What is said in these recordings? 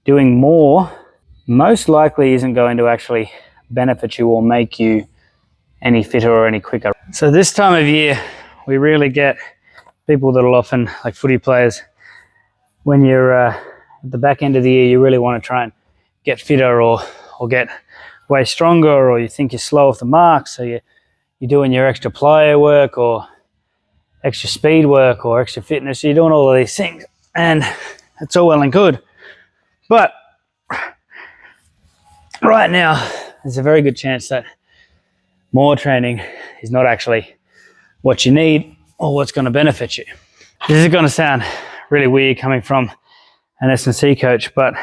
doing more most likely isn't going to actually benefit you or make you any fitter or any quicker. So this time of year, we really get people that will often, like footy players, when you're at the back end of the year, you really want to try and get fitter or get way stronger, or you think you're slow off the mark, so you're doing your extra plyo work or extra speed work or extra fitness. So you're doing all of these things, and it's all well and good. But right now, there's a very good chance that more training is not actually what you need or what's going to benefit you. This is going to sound really weird coming from an S&C coach, but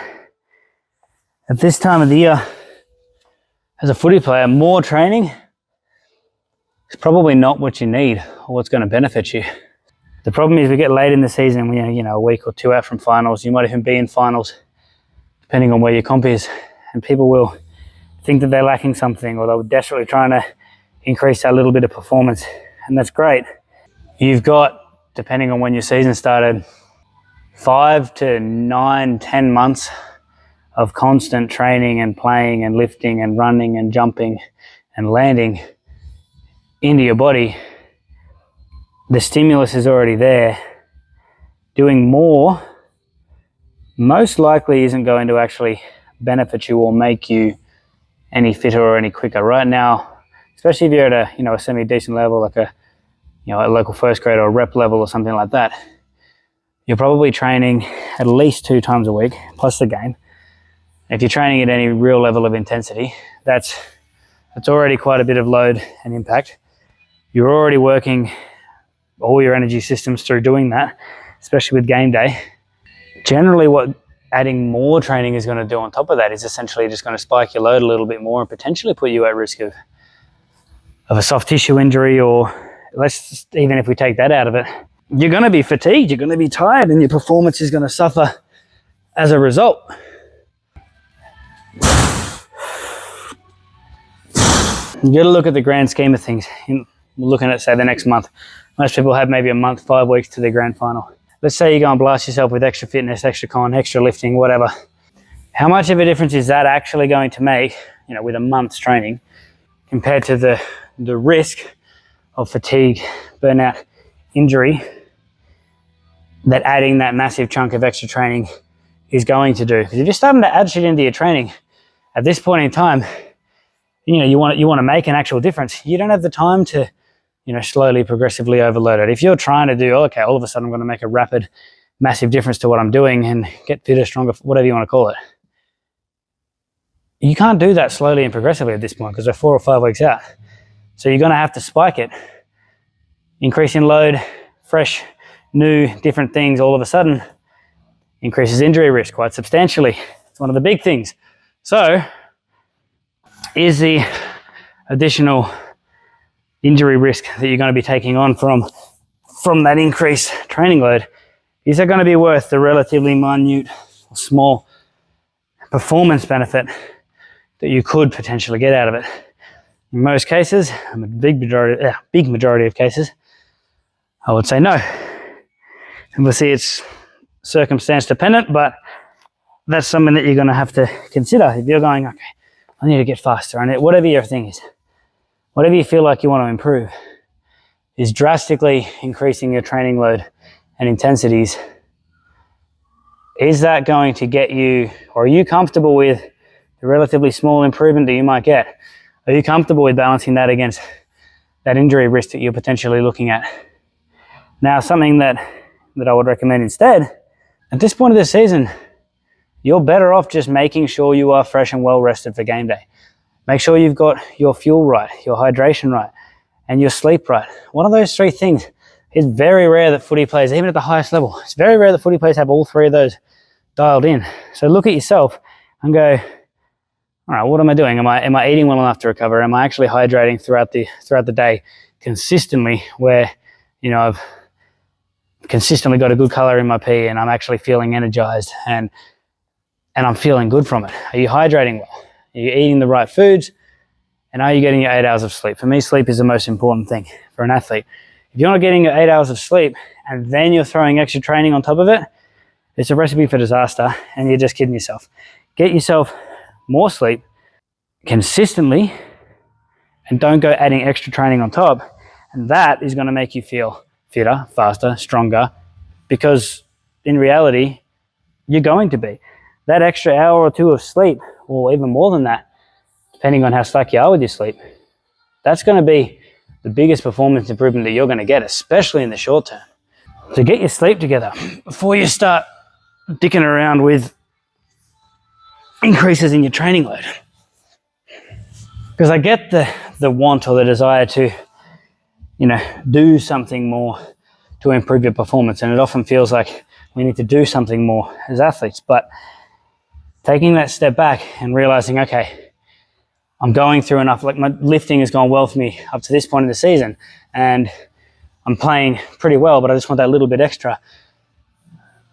at this time of the year, as a footy player, more training is probably not what you need or what's going to benefit you. The problem is we get late in the season, a week or two out from finals. You might even be in finals, depending on where your comp is, and people will think that they're lacking something, or they're desperately trying to increase that little bit of performance, and that's great. You've got, depending on when your season started, 5 to 9, 10 months of constant training and playing and lifting and running and jumping and landing into your body. The stimulus is already there. Doing more most likely isn't going to actually benefit you or make you any fitter or any quicker. Right now, especially if you're at a semi-decent level, like a local first grade or a rep level or something like that, you're probably training at least 2 times a week plus the game. If you're training at any real level of intensity, that's already quite a bit of load and impact. You're already working all your energy systems through doing that, especially with game day. Generally, what adding more training is going to do on top of that is essentially just going to spike your load a little bit more and potentially put you at risk of a soft tissue injury, or even if we take that out of it, you're going to be fatigued, you're going to be tired, and your performance is going to suffer as a result. You got to look at the grand scheme of things. Looking at, say, the next month. Most people have maybe a month, 5 weeks to their grand final. Let's say you go and blast yourself with extra fitness, extra con, extra lifting, whatever. How much of a difference is that actually going to make, with a month's training, compared to the risk of fatigue, burnout, injury that adding that massive chunk of extra training is going to do? Because if you're starting to add shit into your training at this point in time, you want to make an actual difference. You don't have the time to slowly, progressively overload it. If you're trying to do, okay, all of a sudden I'm going to make a rapid, massive difference to what I'm doing and get fitter, stronger, whatever you want to call it, you can't do that slowly and progressively at this point because we're 4 or 5 weeks out. So you're going to have to spike it. Increasing load, fresh, new, different things all of a sudden increases injury risk quite substantially. It's one of the big things. So is the additional injury risk that you're going to be taking on from that increased training load, is that going to be worth the relatively minute or small performance benefit that you could potentially get out of it? In most cases, a big majority of cases, I would say no. And we'll see it's circumstance dependent, but that's something that you're going to have to consider. If you're going, okay, I need to get faster, and whatever your thing is, whatever you feel like you want to improve, is drastically increasing your training load and intensities. Is that going to get you, or are you comfortable with the relatively small improvement that you might get? Are you comfortable with balancing that against that injury risk that you're potentially looking at? Now, something that I would recommend instead, at this point of the season, you're better off just making sure you are fresh and well rested for game day. Make sure you've got your fuel right, your hydration right, and your sleep right. One of those 3 things is very rare that footy players, even at the highest level, it's very rare that footy players have all 3 of those dialed in. So look at yourself and go, all right, what am I doing? Am I eating well enough to recover? Am I actually hydrating throughout the day consistently, where I've consistently got a good color in my pee and I'm actually feeling energized and I'm feeling good from it? Are you hydrating well? Are you eating the right foods? And are you getting your 8 hours of sleep? For me, sleep is the most important thing for an athlete. If you're not getting your 8 hours of sleep and then you're throwing extra training on top of it, it's a recipe for disaster, and you're just kidding yourself. Get yourself more sleep consistently, and don't go adding extra training on top. And that is going to make you feel fitter, faster, stronger, because in reality, you're going to be. That extra hour or two of sleep, or even more than that, depending on how slack you are with your sleep, that's going to be the biggest performance improvement that you're going to get, especially in the short term. So get your sleep together before you start dicking around with increases in your training load. Because I get the want or the desire to, do something more to improve your performance. And it often feels like we need to do something more as athletes. But taking that step back and realizing, okay, I'm going through enough, like my lifting has gone well for me up to this point in the season, and I'm playing pretty well, but I just want that little bit extra.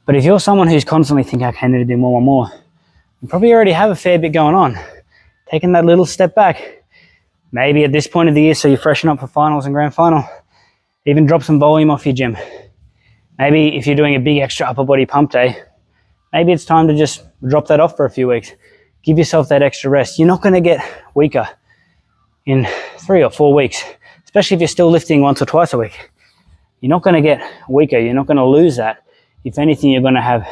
But if you're someone who's constantly thinking, okay, I need to do more, you probably already have a fair bit going on. Taking that little step back, maybe at this point of the year, so you freshen up for finals and grand final, even drop some volume off your gym. Maybe if you're doing a big extra upper body pump day, maybe it's time to just drop that off for a few weeks. Give yourself that extra rest. You're not going to get weaker in 3 or 4 weeks, especially if you're still lifting once or twice a week. You're not going to get weaker. You're not going to lose that. If anything, you're going to have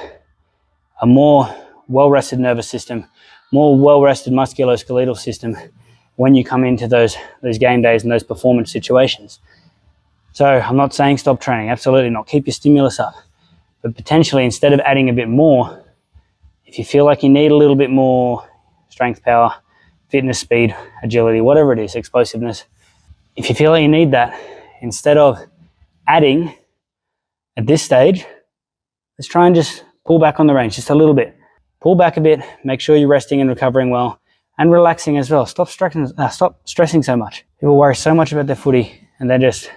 a more well-rested nervous system, more well-rested musculoskeletal system when you come into those game days and those performance situations. So I'm not saying stop training, absolutely not. Keep your stimulus up. But potentially, instead of adding a bit more, if you feel like you need a little bit more strength, power, fitness, speed, agility, whatever it is, explosiveness, if you feel like you need that, instead of adding at this stage, let's try and just pull back on the range just a little bit. Pull back a bit, make sure you're resting and recovering well, and relaxing as well. Stop stressing so much. People worry so much about their footy, and they just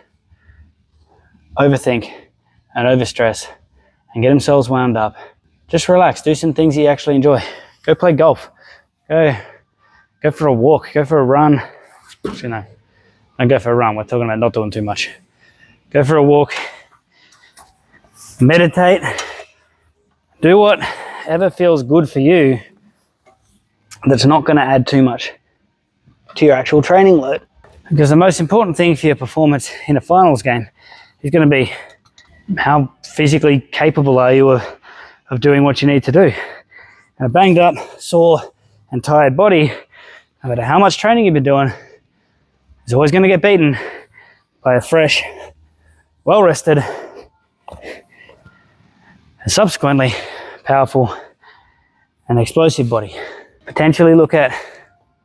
overthink and overstress and get themselves wound up. Just relax, do some things you actually enjoy. Go play golf, go for a walk, go for a run. Actually, no, don't go for a run, we're talking about not doing too much. Go for a walk, meditate, do whatever feels good for you that's not going to add too much to your actual training load. Because the most important thing for your performance in a finals game is going to be how physically capable are you of doing what you need to do. And a banged up, sore and tired body, no matter how much training you've been doing, is always going to get beaten by a fresh, well-rested, and subsequently powerful and explosive body. Potentially look at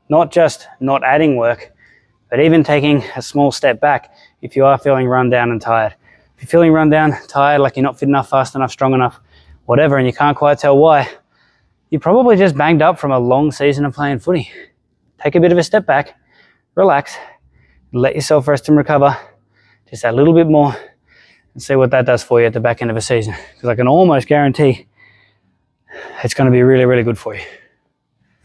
not just not adding work, but even taking a small step back if you are feeling run down and tired. If you're feeling run down, tired, like you're not fit enough, fast enough, strong enough, whatever, and you can't quite tell why, you're probably just banged up from a long season of playing footy. Take a bit of a step back, relax, let yourself rest and recover just a little bit more, and see what that does for you at the back end of a season. Because I can almost guarantee it's going to be really, really good for you.